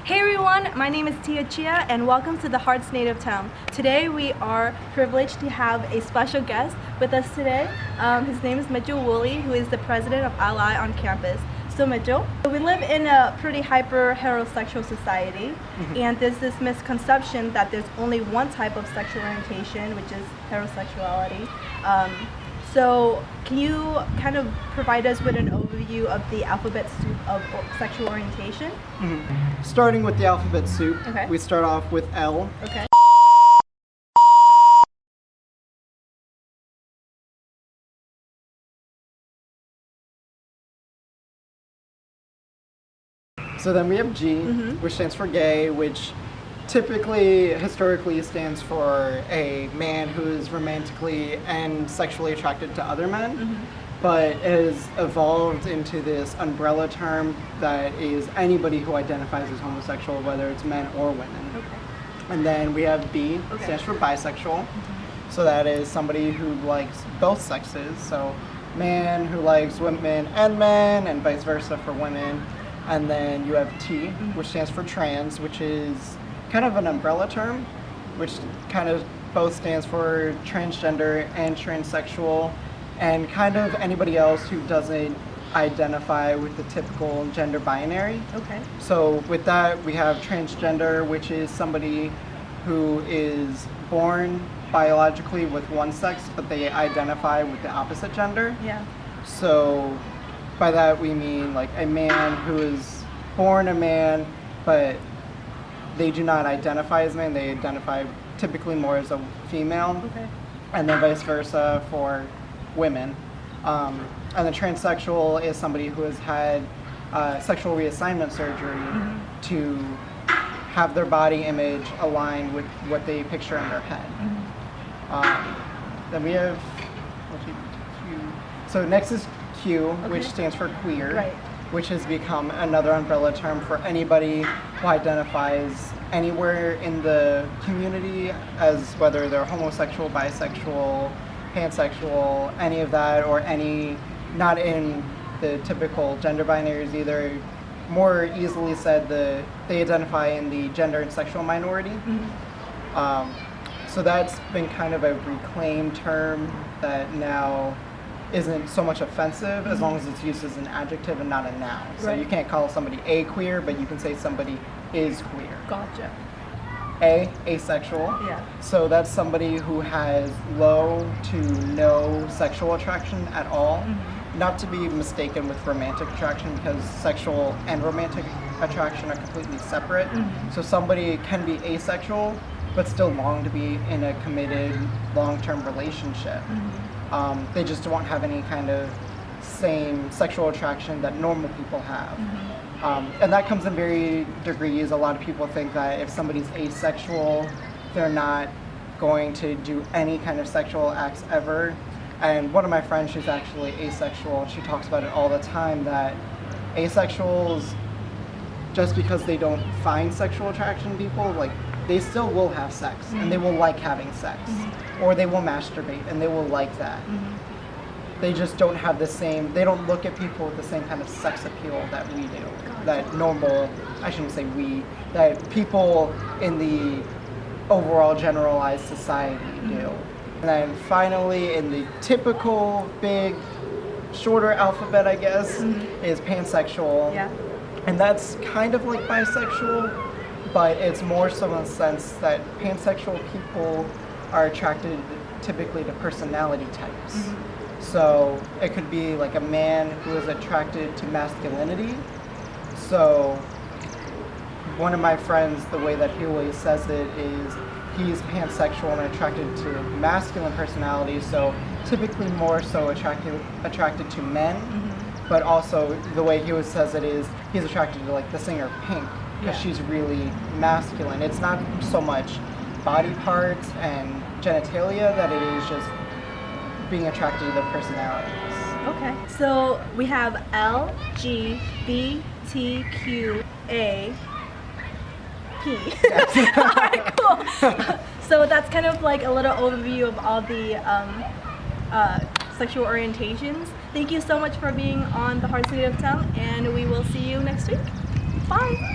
Hey everyone, my name is Tia Chia and welcome to the Heart's Native Town. Today we are privileged to have a special guest with us today. His name is Mitchell Woolley, who is the president of Ally on campus. So Mitchell, we live in a pretty hyper heterosexual society, and there's this misconception that there's only one type of sexual orientation, which is heterosexuality. So can you kind of provide us with an overview of the alphabet soup of sexual orientation? Starting with the alphabet soup, Okay. we start off with L. Okay. So then we have G, which stands for gay, which historically stands for a man who is romantically and sexually attracted to other men, but has evolved into this umbrella term that is anybody who identifies as homosexual, whether it's men or women. Okay. And then we have B, Okay. stands for bisexual. So that is somebody who likes both sexes. So man who likes women and men, and vice versa for women. And then you have T, which stands for trans, which is kind of an umbrella term, which kind of both stands for transgender and transsexual, and kind of anybody else who doesn't identify with the typical gender binary. Okay. So with that, we have transgender, which is somebody who is born biologically with one sex, but they identify with the opposite gender. Yeah. So by that we mean like a man who is born a man, but they do not identify as man, they identify typically more as a female. Okay. And then vice versa for women. And the transsexual is somebody who has had sexual reassignment surgery to have their body image align with what they picture in their head. Then we have, so next is Q, which stands for queer, Right. which has become another umbrella term for anybody who identifies anywhere in the community as whether they're homosexual, bisexual, pansexual, any of that, or any, not in the typical gender binaries either. More easily said, they identify in the gender and sexual minority. So that's been kind of a reclaimed term that now isn't so much offensive as long as it's used as an adjective and not a noun. So Right. you can't call somebody a queer, but you can say somebody is queer. Gotcha. Asexual. Yeah. So that's somebody who has low to no sexual attraction at all. Not to be mistaken with romantic attraction, because sexual and romantic attraction are completely separate. So somebody can be asexual but still long to be in a committed long-term relationship. They just don't have any kind of same sexual attraction that normal people have. And that comes in varied degrees. A lot of people think that if somebody's asexual, they're not going to do any kind of sexual acts ever. And one of my friends, she's actually asexual. She talks about it all the time, that asexuals, just because they don't find sexual attraction in people, like, they still will have sex and they will like having sex, or they will masturbate and they will like that. They just don't have the same, they don't look at people with the same kind of sex appeal that we do, that normal, I shouldn't say we, that people in the overall generalized society do. And then finally, in the typical big, shorter alphabet, I guess, is pansexual. Yeah. And that's kind of like bisexual, but it's more so in the sense that pansexual people are attracted typically to personality types. So it could be like a man who is attracted to masculinity. So one of my friends, the way that he always says it is he's pansexual and attracted to masculine personalities, so typically more so attracted to men, but also the way he always says it is he's attracted to like the singer Pink, because she's really masculine. It's not so much body parts and genitalia that it is just being attracted to the personalities. Okay. So we have L, G, B, T, Q, A, P. Alright, cool. So that's kind of like a little overview of all the sexual orientations. Thank you so much for being on the Heart's Native Town, and we will see you next week. Bye.